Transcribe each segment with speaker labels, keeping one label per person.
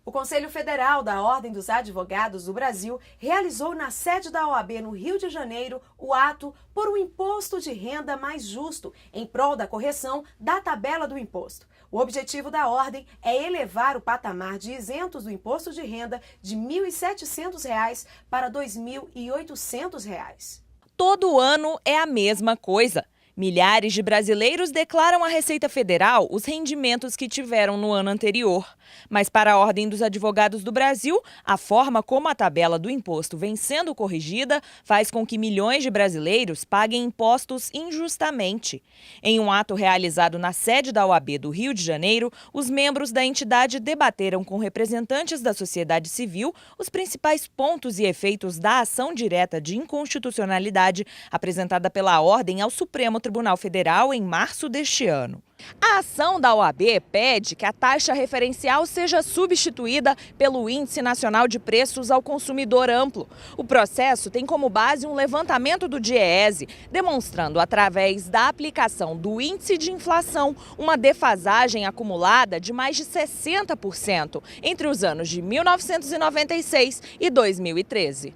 Speaker 1: O Conselho Federal da Ordem dos Advogados do Brasil realizou na sede da OAB no Rio de Janeiro o ato por um imposto de renda mais justo, em prol da correção da tabela do imposto. O objetivo da ordem é elevar o patamar de isentos do imposto de renda de R$ 1.700 para R$ 2.800.
Speaker 2: Todo ano é a mesma coisa. Milhares de brasileiros declaram à Receita Federal os rendimentos que tiveram no ano anterior. Mas para a Ordem dos Advogados do Brasil, a forma como a tabela do imposto vem sendo corrigida faz com que milhões de brasileiros paguem impostos injustamente. Em um ato realizado na sede da OAB do Rio de Janeiro, os membros da entidade debateram com representantes da sociedade civil os principais pontos e efeitos da ação direta de inconstitucionalidade apresentada pela Ordem ao Supremo Tribunal Federal em março deste ano. A ação da OAB pede que a taxa referencial seja substituída pelo Índice Nacional de Preços ao Consumidor Amplo. O processo tem como base um levantamento do DIEESE, demonstrando, através da aplicação do índice de inflação, uma defasagem acumulada de mais de 60% entre os anos de 1996 e 2013.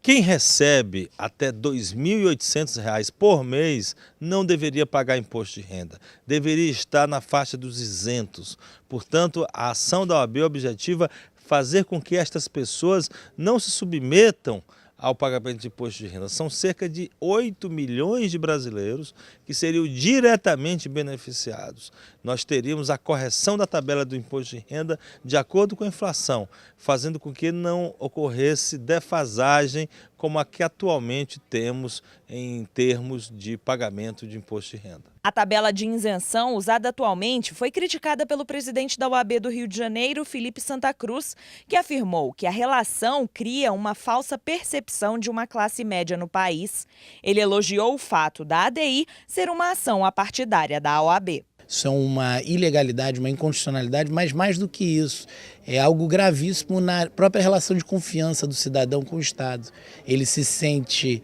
Speaker 3: Quem recebe até R$ 2.800 por mês não deveria pagar imposto de renda, deveria estar na faixa dos isentos. Portanto, a ação da OAB objetiva fazer com que estas pessoas não se submetam ao pagamento de imposto de renda. São cerca de 8 milhões de brasileiros que seriam diretamente beneficiados. Nós teríamos a correção da tabela do imposto de renda de acordo com a inflação, fazendo com que não ocorresse defasagem como a que atualmente temos em termos de pagamento de imposto de renda.
Speaker 2: A tabela de isenção usada atualmente foi criticada pelo presidente da OAB do Rio de Janeiro, Felipe Santa Cruz, que afirmou que a relação cria uma falsa percepção de uma classe média no país. Ele elogiou o fato da ADI ser uma ação apartidária da OAB.
Speaker 4: Isso é uma ilegalidade, uma inconstitucionalidade, mas mais do que isso, é algo gravíssimo na própria relação de confiança do cidadão com o Estado. Ele se sente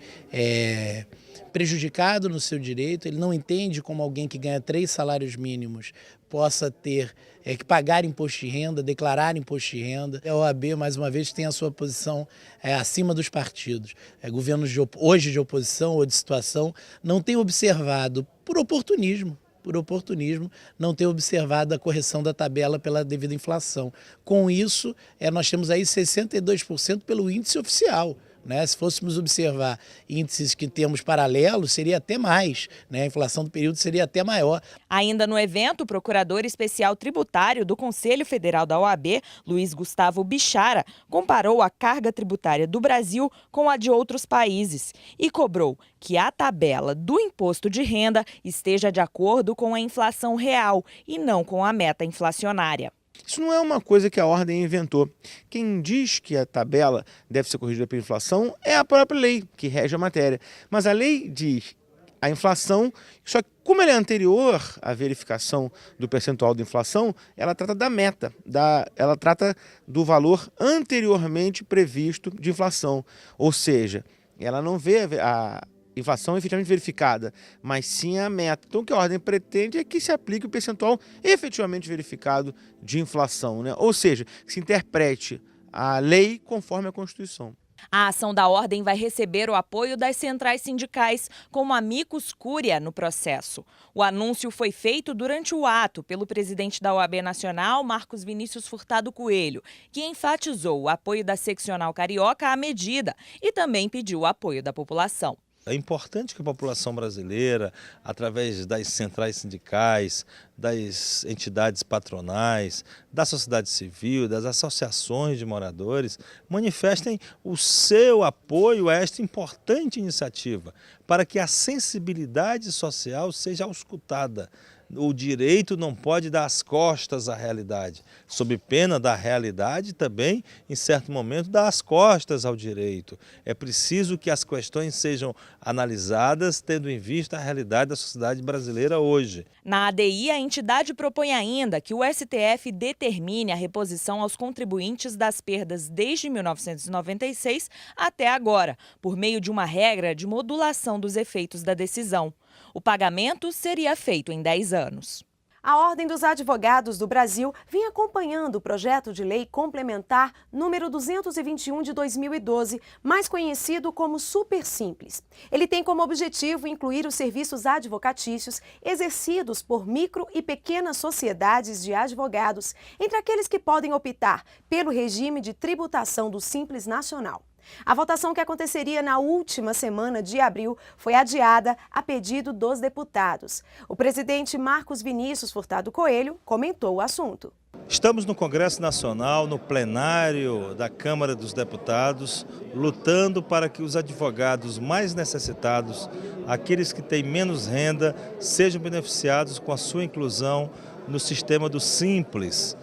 Speaker 4: prejudicado no seu direito, ele não entende como alguém que ganha 3 salários mínimos possa ter que pagar imposto de renda, declarar imposto de renda. A OAB, mais uma vez, tem a sua posição acima dos partidos. Governos hoje de oposição ou de situação não têm observado, por oportunismo, não ter observado a correção da tabela pela devida inflação. Com isso, nós temos aí 62% pelo índice oficial. Se fôssemos observar índices que temos paralelos, seria até mais, a inflação do período seria até maior.
Speaker 2: Ainda no evento, o procurador especial tributário do Conselho Federal da OAB, Luiz Gustavo Bichara, comparou a carga tributária do Brasil com a de outros países e cobrou que a tabela do imposto de renda esteja de acordo com a inflação real e não com a meta inflacionária.
Speaker 5: Isso não é uma coisa que a ordem inventou. Quem diz que a tabela deve ser corrigida pela inflação é a própria lei que rege a matéria. Mas a lei diz a inflação, só que como ela é anterior à verificação do percentual de inflação, ela trata da meta, ela trata do valor anteriormente previsto de inflação. Ou seja, ela não vê a inflação efetivamente verificada, mas sim a meta. Então o que a ordem pretende é que se aplique o percentual efetivamente verificado de inflação, Ou seja, que se interprete a lei conforme a Constituição.
Speaker 2: A ação da ordem vai receber o apoio das centrais sindicais, como a Amicus Curiae, no processo. O anúncio foi feito durante o ato pelo presidente da OAB Nacional, Marcos Vinícius Furtado Coelho, que enfatizou o apoio da seccional carioca à medida e também pediu o apoio da população.
Speaker 3: É importante que a população brasileira, através das centrais sindicais, das entidades patronais, da sociedade civil, das associações de moradores, manifestem o seu apoio a esta importante iniciativa, para que a sensibilidade social seja auscultada. O direito não pode dar as costas à realidade, sob pena da realidade também, em certo momento, dar as costas ao direito. É preciso que as questões sejam analisadas tendo em vista a realidade da sociedade brasileira hoje.
Speaker 2: Na ADI, a entidade propõe ainda que o STF determine a reposição aos contribuintes das perdas desde 1996 até agora, por meio de uma regra de modulação dos efeitos da decisão. O pagamento seria feito em 10 anos.
Speaker 1: A Ordem dos Advogados do Brasil vem acompanhando o projeto de lei complementar número 221 de 2012, mais conhecido como Super Simples. Ele tem como objetivo incluir os serviços advocatícios exercidos por micro e pequenas sociedades de advogados, entre aqueles que podem optar pelo regime de tributação do Simples Nacional. A votação, que aconteceria na última semana de abril, foi adiada a pedido dos deputados. O presidente Marcos Vinícius Furtado Coelho comentou o assunto.
Speaker 3: Estamos no Congresso Nacional, no plenário da Câmara dos Deputados, lutando para que os advogados mais necessitados, aqueles que têm menos renda, sejam beneficiados com a sua inclusão no sistema do Simples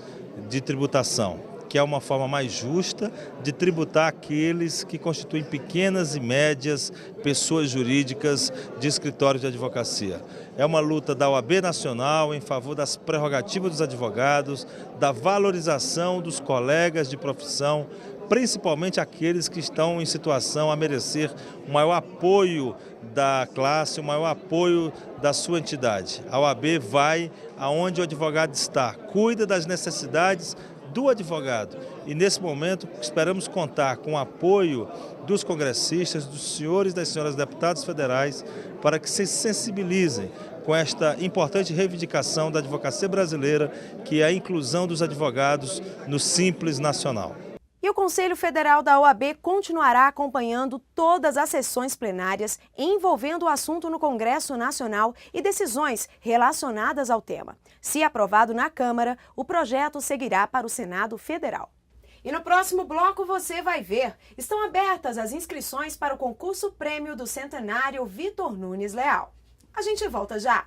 Speaker 3: de tributação, que é uma forma mais justa de tributar aqueles que constituem pequenas e médias pessoas jurídicas de escritórios de advocacia. É uma luta da OAB Nacional em favor das prerrogativas dos advogados, da valorização dos colegas de profissão, principalmente aqueles que estão em situação a merecer o maior apoio da classe, o maior apoio da sua entidade. A OAB vai aonde o advogado está, cuida das necessidades do advogado, e nesse momento esperamos contar com o apoio dos congressistas, dos senhores e das senhoras deputados federais, para que se sensibilizem com esta importante reivindicação da advocacia brasileira, que é a inclusão dos advogados no Simples Nacional.
Speaker 1: E o Conselho Federal da OAB continuará acompanhando todas as sessões plenárias envolvendo o assunto no Congresso Nacional e decisões relacionadas ao tema. Se aprovado na Câmara, o projeto seguirá para o Senado Federal. E no próximo bloco você vai ver, estão abertas as inscrições para o concurso prêmio do Centenário Vitor Nunes Leal. A gente volta já!